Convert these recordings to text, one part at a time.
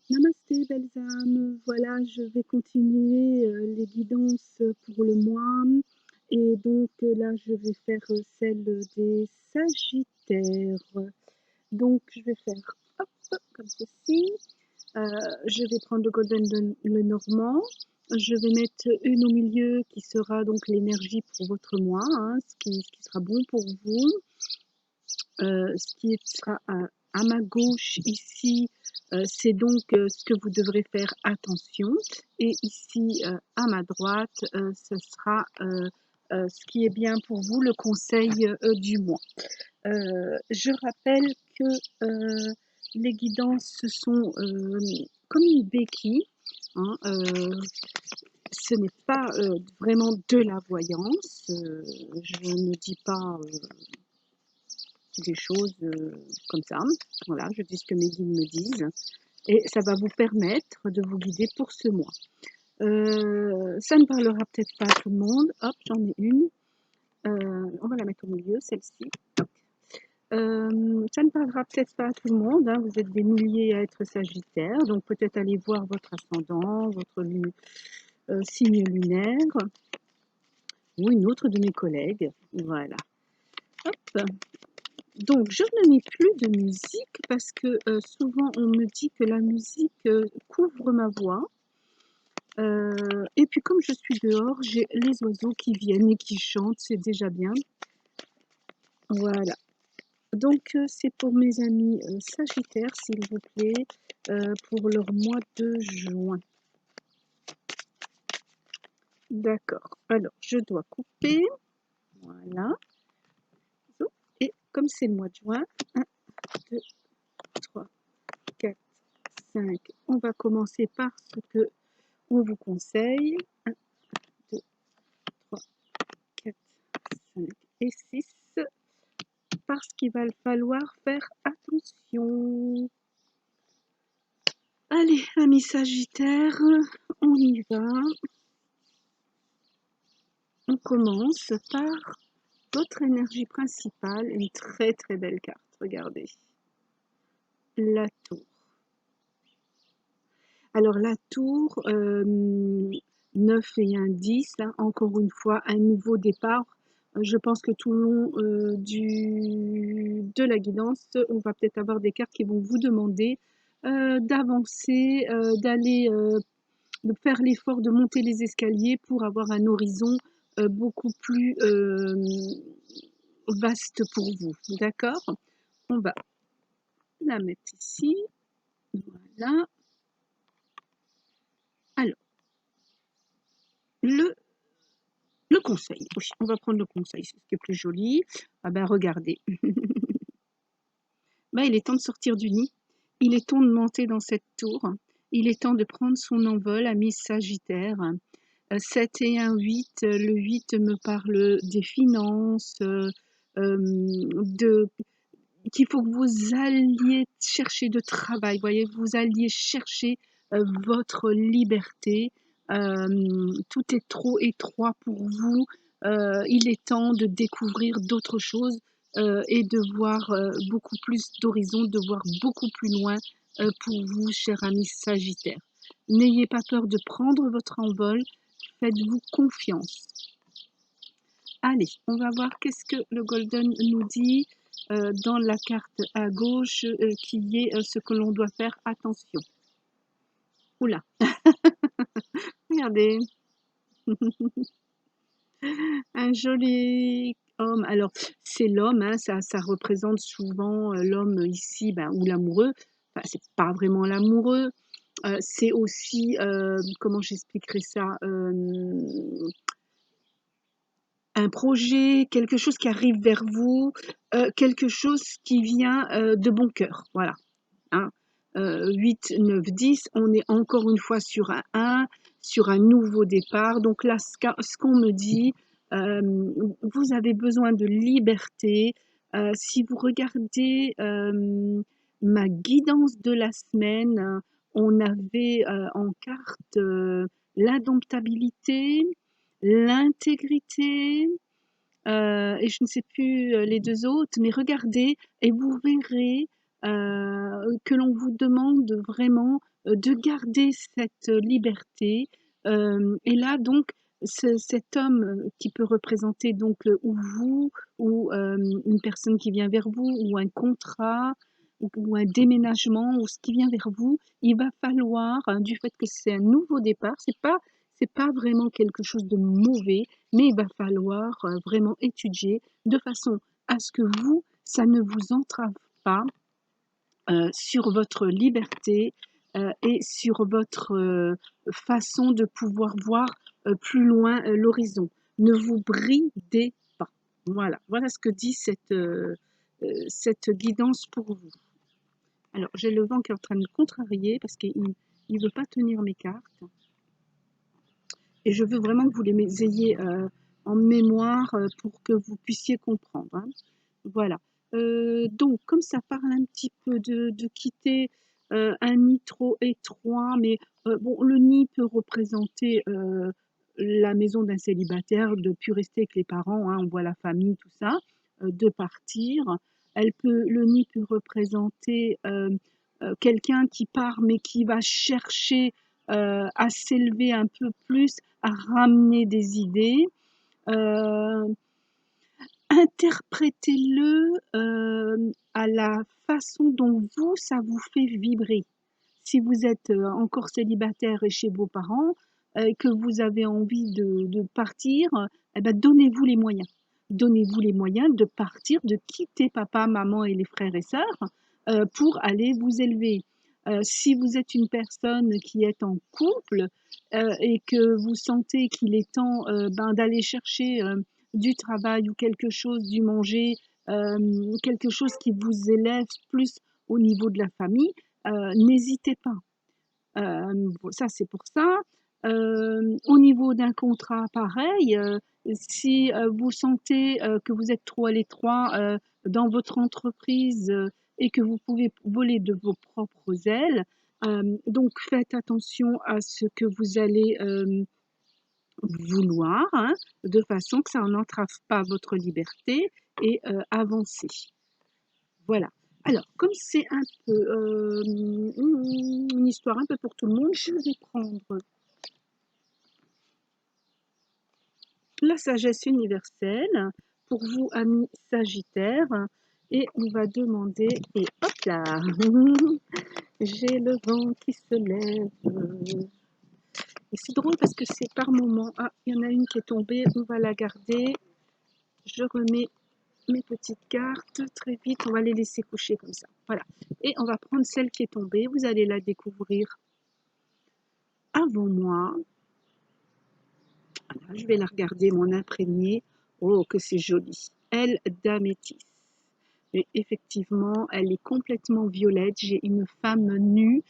Namasté, belles âmes. Voilà, je vais continuer les guidances pour le mois. Et donc là, je vais faire celle des Sagittaires. Donc, je vais faire hop, comme ceci. Je vais prendre le Golden, le Normand. Je vais mettre une au milieu qui sera donc l'énergie pour votre mois, hein, ce qui sera bon pour vous. Ce qui sera à ma gauche ici, c'est donc ce que vous devrez faire attention. Et ici, à ma droite, ce sera ce qui est bien pour vous, le conseil du mois. Je rappelle que les guidances, ce sont comme une béquille. Hein, ce n'est pas vraiment de la voyance. Je ne dis pas des choses comme ça. Voilà, je dis ce que mes guides me disent. Et ça va vous permettre de vous guider pour ce mois. Ça ne parlera peut-être pas à tout le monde. Hop, j'en ai une. On va la mettre au milieu, celle-ci. Ça ne parlera peut-être pas à tout le monde. Hein. Vous êtes des milliers à être sagittaires. Donc peut-être aller voir votre ascendant, votre signe lunaire. Ou une autre de mes collègues. Voilà. Hop. Donc, je ne mets plus de musique parce que souvent on me dit que la musique couvre ma voix. Et puis comme je suis dehors, j'ai les oiseaux qui viennent et qui chantent, c'est déjà bien. Voilà. Donc, c'est pour mes amis Sagittaires, s'il vous plaît, pour leur mois de juin. D'accord. Alors, je dois couper. Voilà. Et comme c'est le mois de juin, 1, 2, 3, 4, 5. On va commencer par ce que on vous conseille. 1, 2, 3, 4, 5 et 6. Parce qu'il va falloir faire attention. Allez, amis Sagittaires, on y va. On commence par votre énergie principale, une très très belle carte, regardez. La tour. Alors la tour, 9 et un 10, hein, encore une fois, un nouveau départ. Je pense que tout le long de la guidance, on va peut-être avoir des cartes qui vont vous demander d'avancer, d'aller de faire l'effort de monter les escaliers pour avoir un horizon beaucoup plus vaste pour vous. D'accord? On va la mettre ici. Voilà. Alors, le conseil. Oui, on va prendre le conseil, c'est ce qui est plus joli. Ah ben, regardez. Ben, il est temps de sortir du nid. Il est temps de monter dans cette tour. Il est temps de prendre son envol, ami Sagittaire. 7 et un 8, le 8 me parle des finances, qu'il faut que vous alliez chercher de travail, voyez, vous alliez chercher votre liberté. Tout est trop étroit pour vous. Il est temps de découvrir d'autres choses et de voir beaucoup plus d'horizons, de voir beaucoup plus loin pour vous, chers amis Sagittaires. N'ayez pas peur de prendre votre envol, faites-vous confiance. Allez, on va voir qu'est-ce que le Golden nous dit dans la carte à gauche qui est ce que l'on doit faire attention. Oula, regardez, un joli homme. Alors, c'est l'homme, hein, ça représente souvent l'homme ici, ben, ou l'amoureux. Enfin, c'est pas vraiment l'amoureux. C'est aussi, comment j'expliquerai ça, un projet, quelque chose qui arrive vers vous, quelque chose qui vient de bon cœur. Voilà. Hein. 8, 9, 10, on est encore une fois sur un 1, sur un nouveau départ. Donc là, ce qu'on me dit, vous avez besoin de liberté. Si vous regardez ma guidance de la semaine, on avait en carte l'indomptabilité, l'intégrité, et je ne sais plus les deux autres, mais regardez et vous verrez que l'on vous demande vraiment de garder cette liberté. Et là, donc, cet homme qui peut représenter donc ou vous, ou une personne qui vient vers vous, ou un contrat, ou un déménagement, ou ce qui vient vers vous, il va falloir, du fait que c'est un nouveau départ, c'est pas vraiment quelque chose de mauvais, mais il va falloir vraiment étudier de façon à ce que vous, ça ne vous entrave pas sur votre liberté et sur votre façon de pouvoir voir plus loin l'horizon. Ne vous bridez pas. Voilà, voilà ce que dit cette guidance pour vous. Alors, j'ai le vent qui est en train de me contrarier parce qu'il ne veut pas tenir mes cartes. Et je veux vraiment que vous les ayez en mémoire pour que vous puissiez comprendre. Hein. Voilà. Donc, comme ça parle un petit peu de quitter un nid trop étroit, mais bon, le nid peut représenter la maison d'un célibataire, de plus rester avec les parents, hein, on voit la famille, tout ça, de partir. Le nid peut représenter quelqu'un qui part, mais qui va chercher à s'élever un peu plus, à ramener des idées. Euh, Interprétez-le à la façon dont vous, ça vous fait vibrer. Si vous êtes encore célibataire et chez vos parents, que vous avez envie de partir, eh ben, donnez-vous les moyens. Donnez-vous les moyens de partir, de quitter papa, maman et les frères et sœurs pour aller vous élever. Si vous êtes une personne qui est en couple et que vous sentez qu'il est temps ben, d'aller chercher du travail ou quelque chose, du manger, quelque chose qui vous élève plus au niveau de la famille, n'hésitez pas. Ça, c'est pour ça. Au niveau d'un contrat, pareil, si vous sentez que vous êtes trop à l'étroit dans votre entreprise et que vous pouvez voler de vos propres ailes, donc faites attention à ce que vous allez vouloir, hein, de façon que ça n'entrave pas votre liberté et avancer. Voilà. Alors, comme c'est un peu une histoire un peu pour tout le monde, je vais prendre la sagesse universelle pour vous, amis Sagittaires, et on va demander, et hop là, j'ai le vent qui se lève. Et c'est drôle parce que c'est par moment. Ah, il y en a une qui est tombée, on va la garder. Je remets mes petites cartes très vite, on va les laisser coucher comme ça. Voilà. Et on va prendre celle qui est tombée, vous allez la découvrir avant moi. Voilà, je vais la regarder, mon imprégnée. Oh, que c'est joli. Elle d'améthyste. Et effectivement, elle est complètement violette. J'ai une femme nue.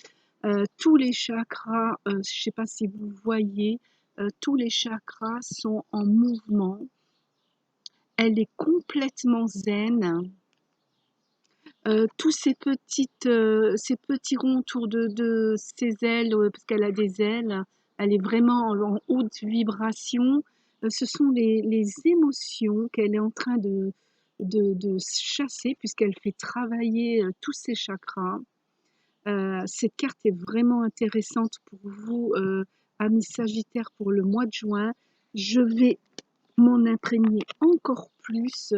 Tous les chakras, je ne sais pas si vous voyez, tous les chakras sont en mouvement. Elle est complètement zen. Tous ces petits ronds autour de ses ailes, parce qu'elle a des ailes, elle est vraiment en haute vibration. Ce sont les émotions qu'elle est en train de chasser puisqu'elle fait travailler tous ses chakras. Cette carte est vraiment intéressante pour vous, amis Sagittaires, pour le mois de juin. Je vais m'en imprégner encore plus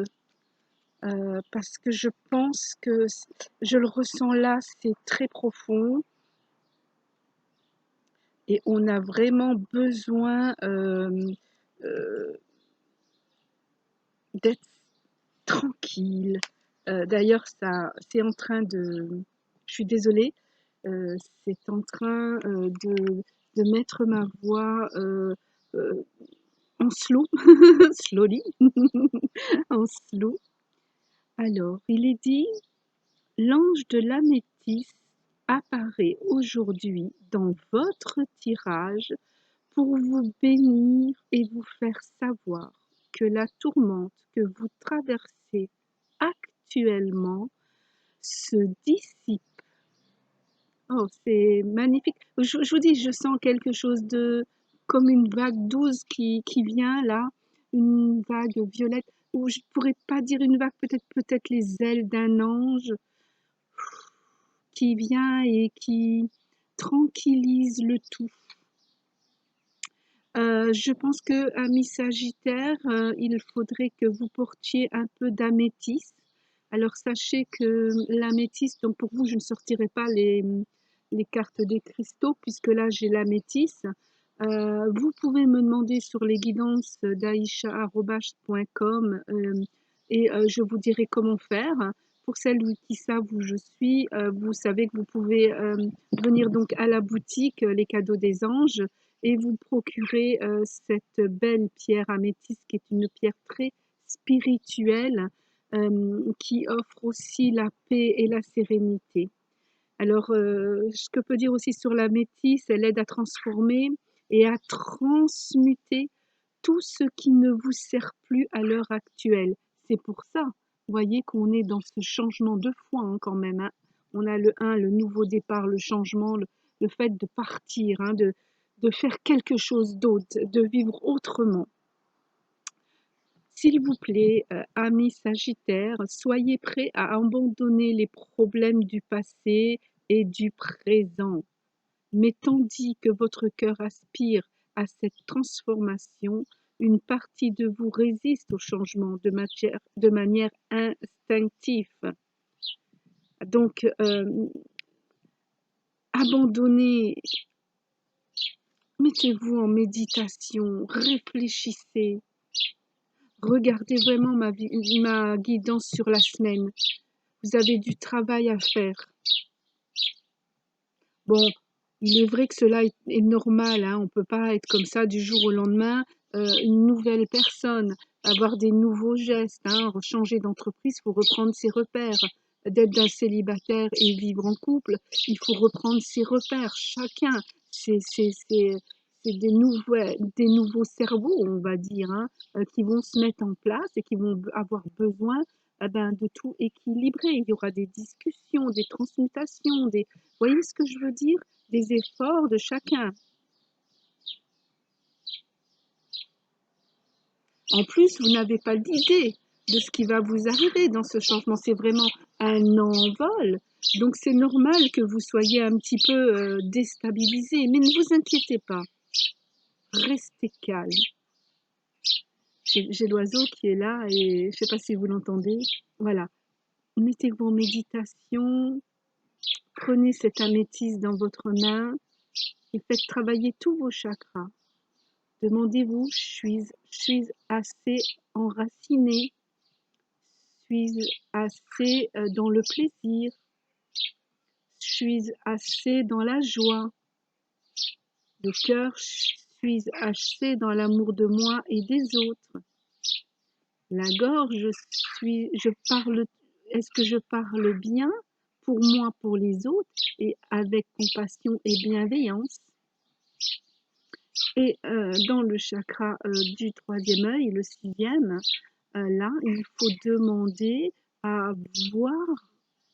parce que je pense que je le ressens là, c'est très profond et on a vraiment besoin d'être tranquille. D'ailleurs, ça, c'est en train de, je suis désolée, c'est en train de mettre ma voix euh, en slow, slowly, en slow. Alors, il est dit l'ange de l'améthyste apparaît aujourd'hui dans votre tirage pour vous bénir et vous faire savoir que la tourmente que vous traversez actuellement se dissipe. Oh, c'est magnifique. Je vous dis, je sens quelque chose de comme une vague douce qui vient là, une vague violette, ou je pourrais pas dire une vague, peut-être les ailes d'un ange. qui vient et qui tranquillise le tout. Je pense que, amis Sagittaires, il faudrait que vous portiez un peu d'améthyste. Alors sachez que l'améthyste, donc pour vous, je ne sortirai pas les cartes des cristaux puisque là j'ai l'améthyste. Vous pouvez me demander sur les guidances d'aïcha@.com et je vous dirai comment faire. Pour celles qui savent où je suis, vous savez que vous pouvez venir donc à la boutique Les Cadeaux des Anges et vous procurer cette belle pierre améthyste qui est une pierre très spirituelle qui offre aussi la paix et la sérénité. Alors, ce que peut dire aussi sur l'améthyste, elle aide à transformer et à transmuter tout ce qui ne vous sert plus à l'heure actuelle. C'est pour ça, vous voyez qu'on est dans ce changement de foi hein, quand même. Hein. On a le 1, le nouveau départ, le changement, le fait de partir, hein, de faire quelque chose d'autre, de vivre autrement. S'il vous plaît, amis Sagittaires, soyez prêts à abandonner les problèmes du passé et du présent. Mais tandis que votre cœur aspire à cette transformation, une partie de vous résiste au changement de manière instinctive. Donc, abandonnez, mettez-vous en méditation, réfléchissez, regardez vraiment ma guidance sur la semaine. Vous avez du travail à faire. Bon, il est vrai que cela est normal, hein, on ne peut pas être comme ça du jour au lendemain, une nouvelle personne, avoir des nouveaux gestes, hein, changer d'entreprise, il faut reprendre ses repères. D'être d'un célibataire et vivre en couple, il faut reprendre ses repères, chacun. C'est des nouveaux cerveaux, on va dire, hein, qui vont se mettre en place et qui vont avoir besoin de tout équilibrer. Il y aura des discussions, des transmutations, des, vous voyez ce que je veux dire? Des efforts de chacun. En plus, vous n'avez pas d'idée de ce qui va vous arriver dans ce changement. C'est vraiment un envol. Donc c'est normal que vous soyez un petit peu déstabilisé. Mais ne vous inquiétez pas. Restez calme. J'ai l'oiseau qui est là et je ne sais pas si vous l'entendez. Voilà. Mettez-vous en méditation. Prenez cette améthyste dans votre main et faites travailler tous vos chakras. Demandez-vous, suis-je assez enraciné? Suis-je assez dans le plaisir? Suis-je assez dans la joie? Le cœur, suis-je assez dans l'amour de moi et des autres? La gorge, est-ce que je parle bien pour moi, pour les autres et avec compassion et bienveillance? Et dans le chakra du troisième œil, le sixième, là, il faut demander à voir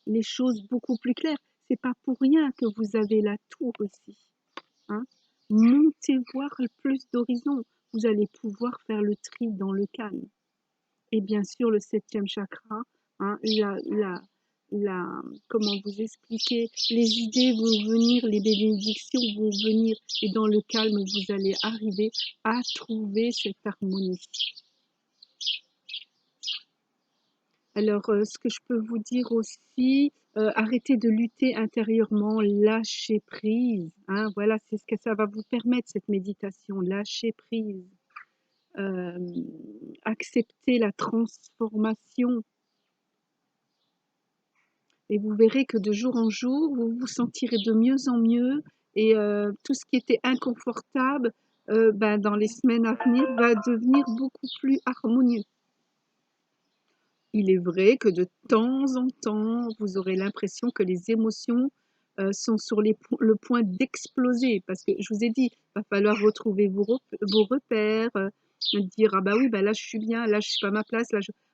les choses beaucoup plus claires. C'est pas pour rien que vous avez la tour ici. Hein. Montez voir plus d'horizons. Vous allez pouvoir faire le tri dans le calme. Et bien sûr, le septième chakra, hein, comment vous expliquer, les idées vont venir, les bénédictions vont venir, et dans le calme, vous allez arriver à trouver cette harmonie. Alors, ce que je peux vous dire aussi, arrêtez de lutter intérieurement, lâchez prise. Hein, voilà, c'est ce que ça va vous permettre, cette méditation, lâcher prise. Accepter la transformation. Et vous verrez que de jour en jour, vous vous sentirez de mieux en mieux et tout ce qui était inconfortable dans les semaines à venir va devenir beaucoup plus harmonieux. Il est vrai que de temps en temps, vous aurez l'impression que les émotions sont sur le point d'exploser parce que je vous ai dit, il va falloir retrouver vos repères, dire ah bah oui, bah là je suis bien, là je suis pas à ma place,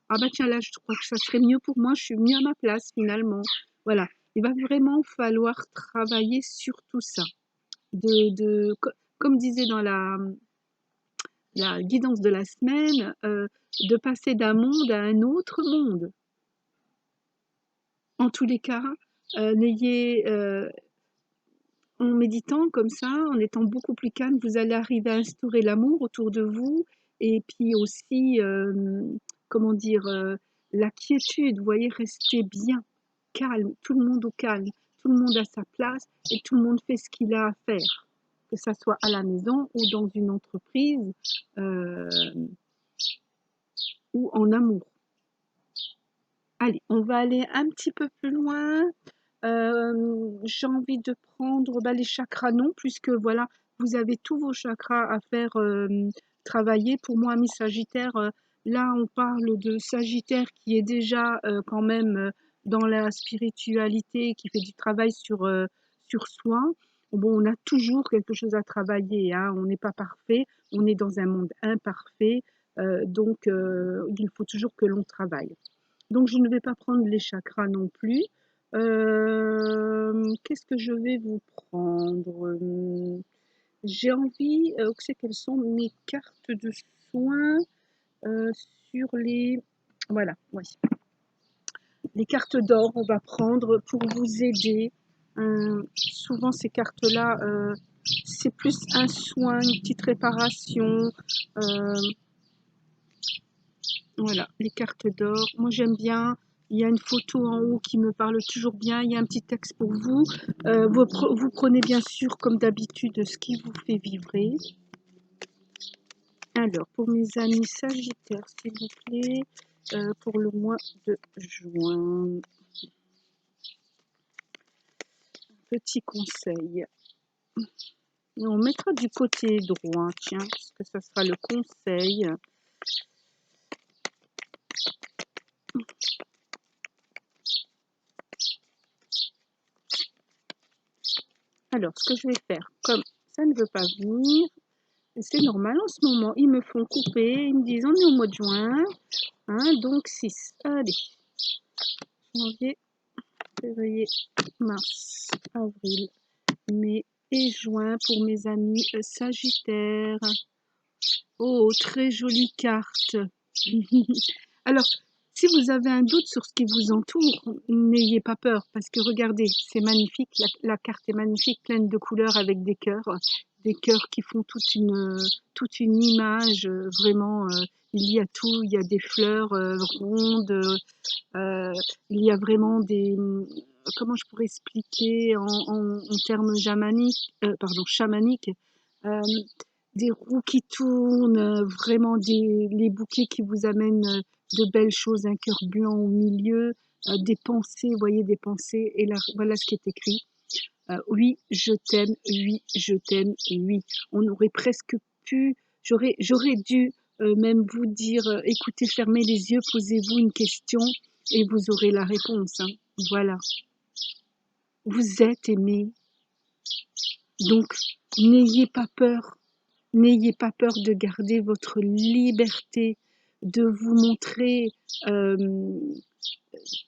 ah bah tiens là je crois que ça serait mieux pour moi, je suis mieux à ma place finalement. Voilà, il va vraiment falloir travailler sur tout ça. Comme disait dans la guidance de la semaine, de passer d'un monde à un autre monde. En tous les cas, N'ayez en méditant comme ça, en étant beaucoup plus calme, vous allez arriver à instaurer l'amour autour de vous et puis aussi, comment dire, la quiétude, vous voyez, restez bien, calme, tout le monde au calme, tout le monde à sa place et tout le monde fait ce qu'il a à faire, que ça soit à la maison ou dans une entreprise euh, ou en amour. Allez, on va aller un petit peu plus loin. J'ai envie de prendre bah, les chakras non, puisque voilà, vous avez tous vos chakras à faire travailler. Pour moi, mi Sagittaire, là on parle de Sagittaire qui est déjà quand même dans la spiritualité, qui fait du travail sur soi. Bon, on a toujours quelque chose à travailler, hein, on n'est pas parfait, on est dans un monde imparfait, donc il faut toujours que l'on travaille. Donc je ne vais pas prendre les chakras non plus. Qu'est-ce que je vais vous prendre? J'ai envie, c'est quelles sont mes cartes de soins sur les... Voilà, oui. Les cartes d'or, on va prendre pour vous aider. Souvent ces cartes-là, c'est plus un soin, une petite réparation. Euh, Voilà, les cartes d'or. Moi, j'aime bien. Il y a une photo en haut qui me parle toujours bien. Il y a un petit texte pour vous. Vous prenez bien sûr, comme d'habitude, ce qui vous fait vibrer. Alors, pour mes amis Sagittaires, s'il vous plaît, pour le mois de juin, petit conseil. On mettra du côté droit, tiens, parce que ça sera le conseil. Alors, ce que je vais faire, comme ça ne veut pas venir, c'est normal en ce moment, ils me font couper, ils me disent on est au mois de juin, hein, donc 6. Allez, janvier, février, mars, avril, mai et juin pour mes amis Sagittaires. Oh, très jolie carte. Alors, si vous avez un doute sur ce qui vous entoure, n'ayez pas peur, parce que regardez, c'est magnifique, la carte est magnifique, pleine de couleurs avec des cœurs qui font toute une image, vraiment, il y a tout, il y a des fleurs rondes, il y a vraiment des, comment je pourrais expliquer en termes chamaniques, euh, des roues qui tournent, vraiment les bouquets qui vous amènent de belles choses, un cœur blanc au milieu, des pensées, vous voyez des pensées, et là, voilà ce qui est écrit. Oui, je t'aime, oui, je t'aime, oui. On aurait presque pu, j'aurais dû même vous dire, écoutez, fermez les yeux, posez-vous une question et vous aurez la réponse, hein. Voilà, vous êtes aimé, donc n'ayez pas peur. N'ayez pas peur de garder votre liberté, de vous montrer euh,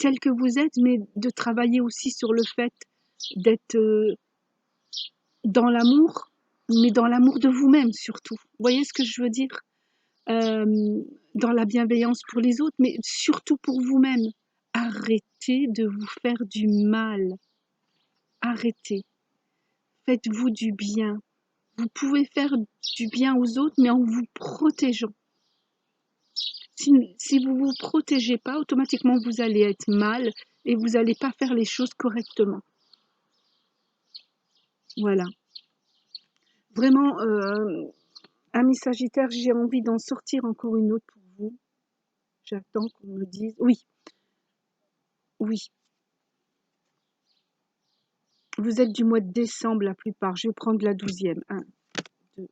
tel que vous êtes, mais de travailler aussi sur le fait d'être dans l'amour, mais dans l'amour de vous-même surtout. Vous voyez ce que je veux dire? Dans la bienveillance pour les autres, mais surtout pour vous-même. Arrêtez de vous faire du mal. Arrêtez. Faites-vous du bien. Vous pouvez faire du bien aux autres, mais en vous protégeant. Si vous ne vous protégez pas, automatiquement vous allez être mal et vous n'allez pas faire les choses correctement. Voilà. Vraiment, amis Sagittaire, j'ai envie d'en sortir encore une autre pour vous. J'attends qu'on me dise. Oui, oui. Vous êtes du mois de décembre la plupart. Je vais prendre la 12e. 1, 2,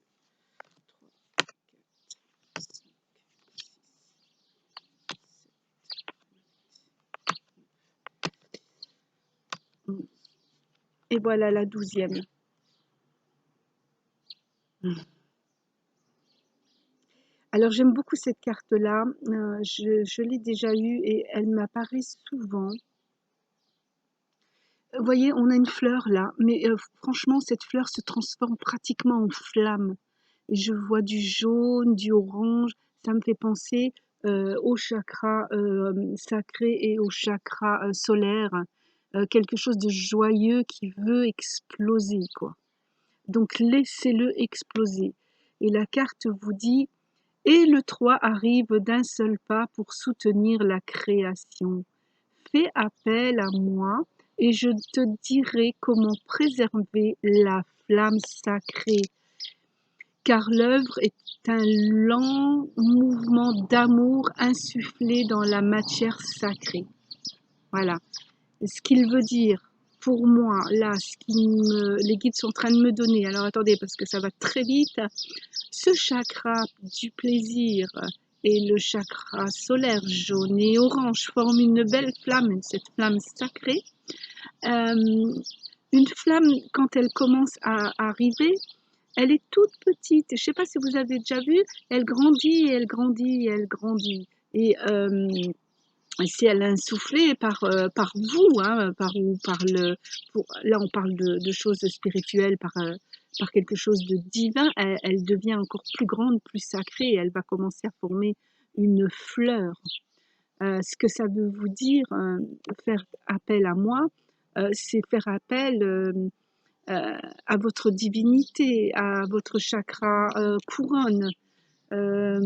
3, 4, 5, 6. Et voilà la 12e. Alors j'aime beaucoup cette carte-là. Je l'ai déjà eue et elle m'apparaît souvent. Vous voyez, on a une fleur là, mais franchement, cette fleur se transforme pratiquement en flamme. Et je vois du jaune, du orange. Ça me fait penser au chakra sacré et au chakra solaire. quelque chose de joyeux qui veut exploser, quoi. Donc laissez-le exploser. Et la carte vous dit, et le 3 arrive d'un seul pas pour soutenir la création. Fais appel à moi et je te dirai comment préserver la flamme sacrée, car l'œuvre est un lent mouvement d'amour insufflé dans la matière sacrée. Voilà. Ce qu'il veut dire pour moi, là, les guides sont en train de me donner, alors attendez, parce que ça va très vite, ce chakra du plaisir et le chakra solaire jaune et orange forment une belle flamme, cette flamme sacrée. Une flamme, quand elle commence à arriver, elle est toute petite. Je ne sais pas si vous avez déjà vu, elle grandit et elle grandit et elle grandit. Et si elle est insufflée par vous, hein, là on parle de choses spirituelles, par quelque chose de divin, elle devient encore plus grande, plus sacrée, et elle va commencer à former une fleur. Ce que ça veut vous dire, faire appel à moi, c'est faire appel à votre divinité, à votre chakra couronne. Euh,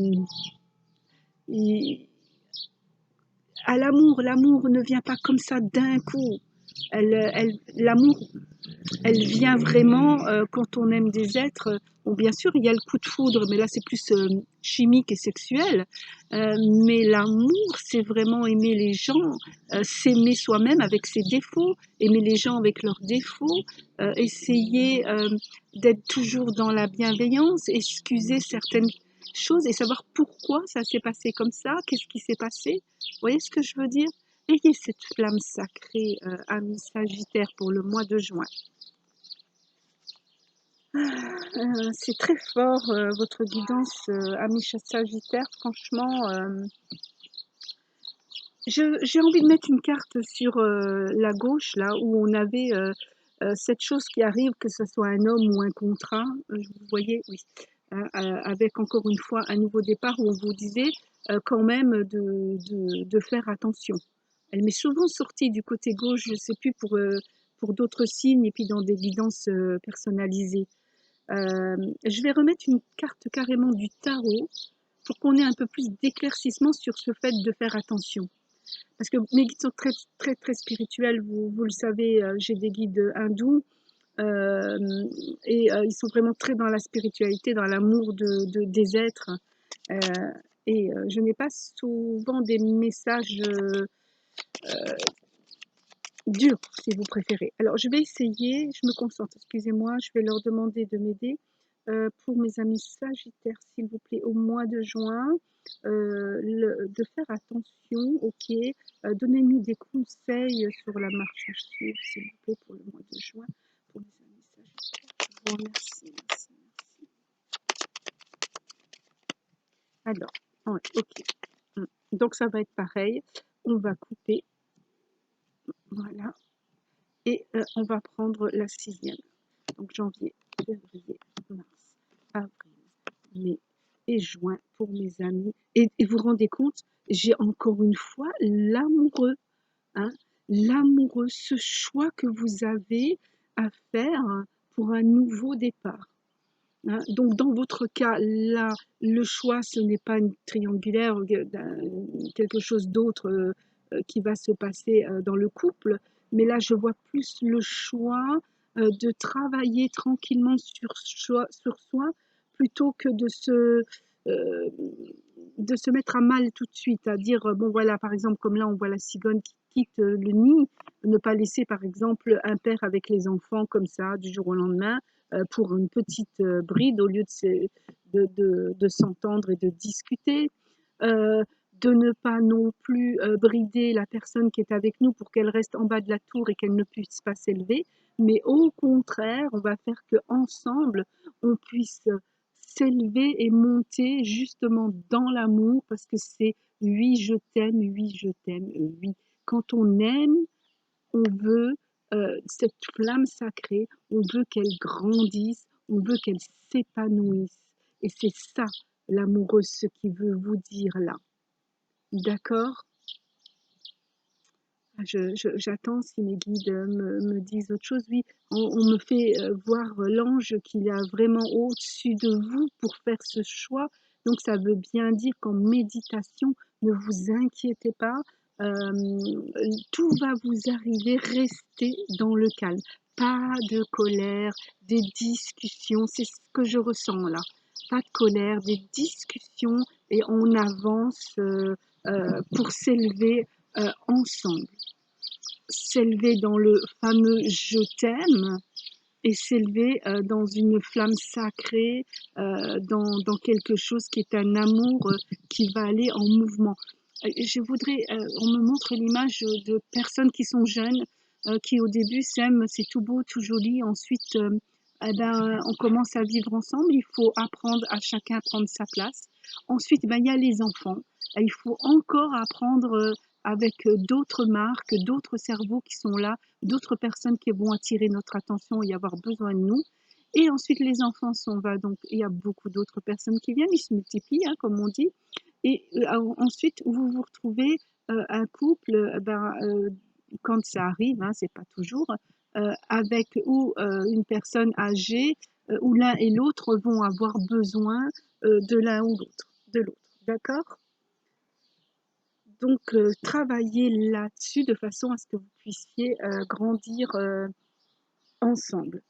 à l'amour. L'amour ne vient pas comme ça d'un coup. L'amour, elle vient vraiment quand on aime des êtres. Bon, bien sûr, il y a le coup de foudre, mais là, c'est plus chimique et sexuel. Mais l'amour, c'est vraiment aimer les gens, s'aimer soi-même avec ses défauts, aimer les gens avec leurs défauts, essayer d'être toujours dans la bienveillance, excuser certaines choses et savoir pourquoi ça s'est passé comme ça, qu'est-ce qui s'est passé. Vous voyez ce que je veux dire? Ayez cette flamme sacrée, ami Sagittaire, pour le mois de juin. C'est très fort, votre guidance, ami Sagittaire. Franchement, j'ai envie de mettre une carte sur la gauche, là, où on avait cette chose qui arrive, que ce soit un homme ou un contrat. Vous voyez, oui. Avec encore une fois un nouveau départ où on vous disait quand même de faire attention. Elle m'est souvent sortie du côté gauche, je ne sais plus, pour d'autres signes et puis dans des guidances personnalisées. Je vais remettre une carte carrément du tarot pour qu'on ait un peu plus d'éclaircissement sur ce fait de faire attention. Parce que mes guides sont très, très, très spirituels, vous le savez, j'ai des guides hindous, et ils sont vraiment très dans la spiritualité, dans l'amour des êtres. Euh, et je n'ai pas souvent des messages durs, si vous préférez. Alors, je vais essayer, je me concentre, excusez-moi, je vais leur demander de m'aider. Pour mes amis Sagittaires, s'il vous plaît, au mois de juin, de faire attention, ok. Donnez-nous des conseils sur la marche à suivre, s'il vous plaît, pour le mois de juin, pour mes amis Sagittaires. Je vous remercie, merci, merci. Alors, ouais, ok. Donc, ça va être pareil. On va couper, voilà. Et on va prendre la 6e. Donc, janvier, février, mars, avril, mai et juin pour mes amis. Et vous vous rendez compte, j'ai encore une fois l'amoureux, hein, l'amoureux, ce choix que vous avez à faire pour un nouveau départ. Hein. Donc dans votre cas, là, le choix, ce n'est pas une triangulaire, quelque chose d'autre qui va se passer dans le couple, mais là, je vois plus le choix de travailler tranquillement sur soi plutôt que euh, de se mettre à mal tout de suite, à dire, bon voilà, par exemple, comme là, on voit la cigogne qui quitte le nid, ne pas laisser, par exemple, un père avec les enfants comme ça, du jour au lendemain, pour une petite bride, au lieu de s'entendre et de discuter. Euh, de ne pas non plus brider la personne qui est avec nous pour qu'elle reste en bas de la tour et qu'elle ne puisse pas s'élever, mais au contraire, on va faire que ensemble on puisse s'élever et monter justement dans l'amour, parce que c'est oui je t'aime, oui. Quand on aime, on veut cette flamme sacrée, on veut qu'elle grandisse, on veut qu'elle s'épanouisse. Et c'est ça l'amoureux, ce qu'il veut vous dire là. D'accord? J'attends si mes guides me disent autre chose. Oui, on me fait voir l'ange qu'il a vraiment au-dessus de vous pour faire ce choix. Donc ça veut bien dire qu'en méditation, ne vous inquiétez pas, tout va vous arriver, restez dans le calme. Pas de colère, des discussions, c'est ce que je ressens là. Pas de colère, des discussions et on avance pour s'élever ensemble. S'élever dans le fameux je t'aime et s'élever dans une flamme sacrée, dans quelque chose qui est un amour qui va aller en mouvement. Je voudrais, on me montre l'image de personnes qui sont jeunes, qui au début s'aiment, c'est tout beau, tout joli, ensuite eh ben, on commence à vivre ensemble, il faut apprendre à chacun prendre sa place. Ensuite, ben, il y a les enfants, il faut encore apprendre avec d'autres marques, d'autres cerveaux qui sont là, d'autres personnes qui vont attirer notre attention et avoir besoin de nous. Et ensuite, les enfants s'en vont, donc il y a beaucoup d'autres personnes qui viennent, ils se multiplient, hein, comme on dit. Et ensuite, vous vous retrouvez un couple, quand ça arrive, hein, c'est pas toujours, avec ou une personne âgée, où l'un et l'autre vont avoir besoin de l'un ou de l'autre. D'accord? Donc, travaillez là-dessus de façon à ce que vous puissiez grandir ensemble.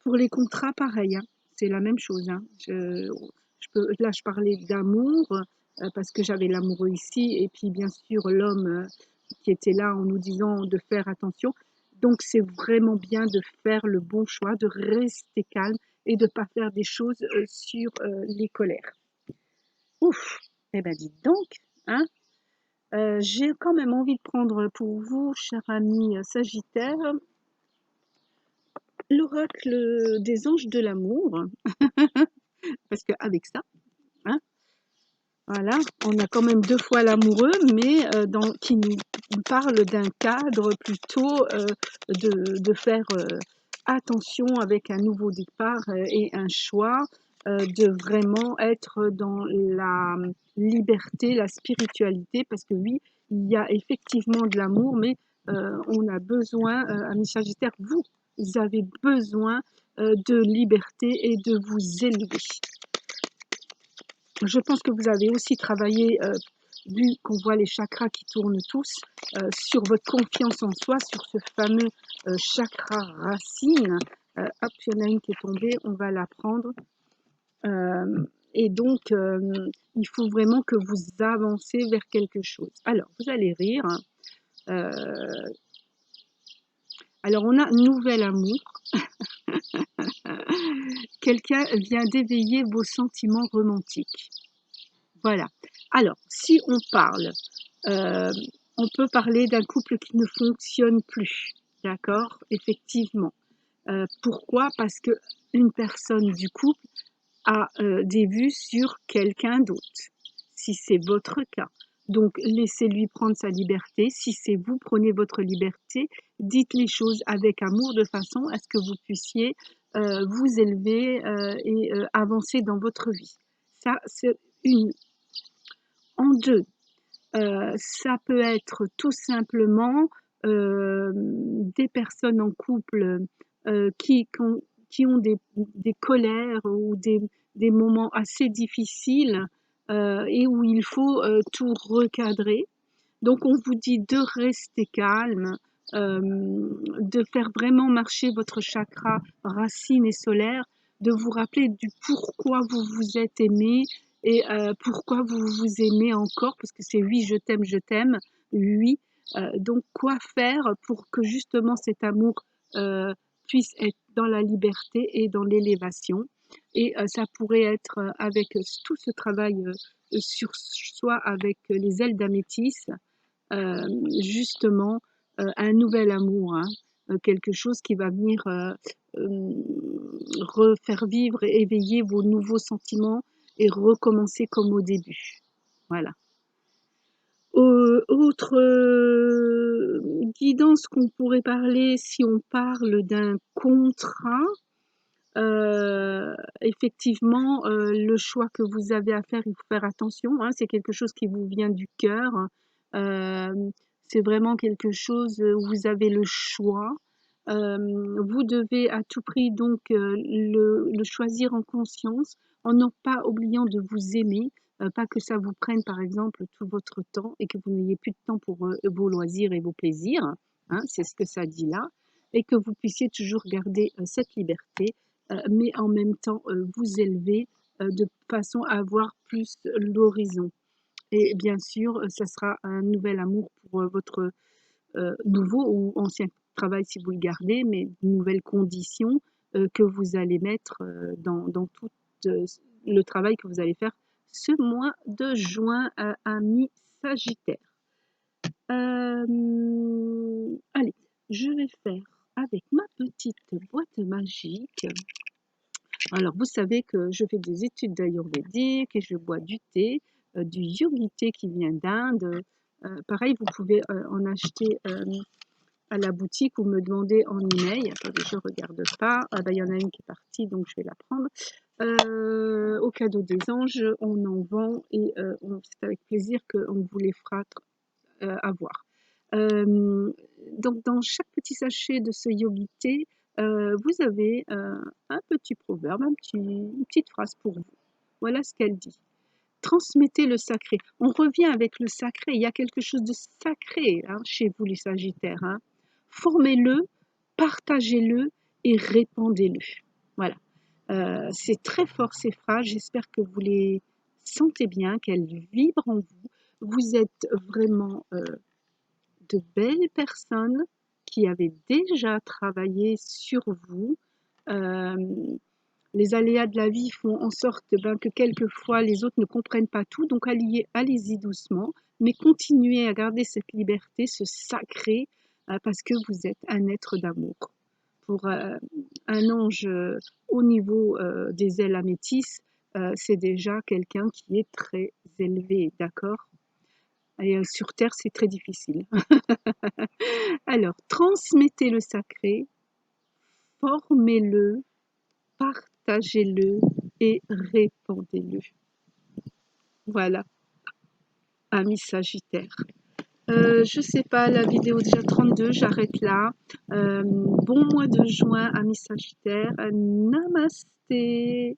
Pour les contrats, pareil, hein, c'est la même chose. Hein. Là, je parlais d'amour parce que j'avais l'amoureux ici et puis bien sûr l'homme qui était là en nous disant de faire attention. Donc, c'est vraiment bien de faire le bon choix, de rester calme et de ne pas faire des choses sur les colères. Ouf, eh ben dites donc, hein, j'ai quand même envie de prendre pour vous, cher ami Sagittaire, l'oracle des anges de l'amour, parce qu'avec ça, hein, voilà, on a quand même deux fois l'amoureux, mais qui nous parle d'un cadre plutôt de faire attention avec un nouveau départ et un choix, de vraiment être dans la liberté, la spiritualité, parce que oui, il y a effectivement de l'amour, mais on a besoin, amis Sagittaires, vous avez besoin de liberté et de vous élever. Je pense que vous avez aussi travaillé, vu qu'on voit les chakras qui tournent tous, sur votre confiance en soi, sur ce fameux chakra racine. Hop, il y en a une qui est tombée, on va la prendre. Et donc, il faut vraiment que vous avancez vers quelque chose. Alors, vous allez rire. Alors, on a nouvel amour. Quelqu'un vient d'éveiller vos sentiments romantiques. Voilà. Alors, si on parle, on peut parler d'un couple qui ne fonctionne plus. D'accord? Effectivement. Pourquoi? Parce que une personne du couple a des vues sur quelqu'un d'autre, si c'est votre cas. Donc, laissez-lui prendre sa liberté. Si c'est vous, prenez votre liberté. Dites les choses avec amour de façon à ce que vous puissiez vous élever et avancer dans votre vie. Ça, c'est une. En deux, ça peut être tout simplement des personnes en couple qui ont des colères ou des moments assez difficiles et où il faut tout recadrer. Donc on vous dit de rester calme, de faire vraiment marcher votre chakra racine et solaire, de vous rappeler du pourquoi vous vous êtes aimé et pourquoi vous vous aimez encore, parce que c'est oui, je t'aime, oui. Donc quoi faire pour que justement cet amour puisse être dans la liberté et dans l'élévation. Et ça pourrait être avec tout ce travail sur soi avec les ailes d'améthyste, justement un nouvel amour, hein, quelque chose qui va venir refaire vivre et éveiller vos nouveaux sentiments et recommencer comme au début. Voilà. Autre guidance qu'on pourrait parler si on parle d'un contrat, effectivement, le choix que vous avez à faire, il faut faire attention, hein, c'est quelque chose qui vous vient du cœur. C'est vraiment quelque chose où vous avez le choix. Vous devez à tout prix donc le choisir en conscience, en non pas oubliant de vous aimer, pas que ça vous prenne par exemple tout votre temps et que vous n'ayez plus de temps pour vos loisirs et vos plaisirs, hein, c'est ce que ça dit là, et que vous puissiez toujours garder cette liberté, mais en même temps vous élever de façon à avoir plus l'horizon. Et bien sûr, ça sera un nouvel amour pour votre nouveau ou ancien travail si vous le gardez, mais de nouvelles conditions que vous allez mettre dans tout le travail que vous allez faire ce mois de juin, amis Sagittaire. Allez, je vais faire avec ma petite boîte magique. Alors, vous savez que je fais des études d'ayurvédique et je bois du thé, du yogi thé qui vient d'Inde. Pareil, vous pouvez en acheter à la boutique ou me demander en email. Attendez, je regarde pas. Ah bah, il y en a une qui est partie, donc je vais la prendre. Au cadeau des anges, on en vend et c'est avec plaisir qu'on vous les fera avoir. Donc, dans chaque petit sachet de ce yogi thé, vous avez un petit proverbe, une petite phrase pour vous. Voilà ce qu'elle dit. Transmettez le sacré. On revient avec le sacré. Il y a quelque chose de sacré hein, chez vous, les Sagittaires. Hein. Formez-le, partagez-le et répandez-le. Voilà. C'est très fort ces phrases. J'espère que vous les sentez bien, qu'elles vibrent en vous. Vous êtes vraiment de belles personnes qui avaient déjà travaillé sur vous. Euh, les aléas de la vie font en sorte que quelquefois les autres ne comprennent pas tout, donc allez-y doucement, mais continuez à garder cette liberté, ce sacré, parce que vous êtes un être d'amour. Pour un ange au niveau des ailes améthystes, c'est déjà quelqu'un qui est très élevé, d'accord? Et sur Terre, c'est très difficile. Alors, transmettez le sacré, formez-le, partagez-le et répandez-le. Voilà, amis Sagittaire. Je sais pas, la vidéo déjà 32, j'arrête là. Bon mois de juin, amis Sagittaire. Namasté.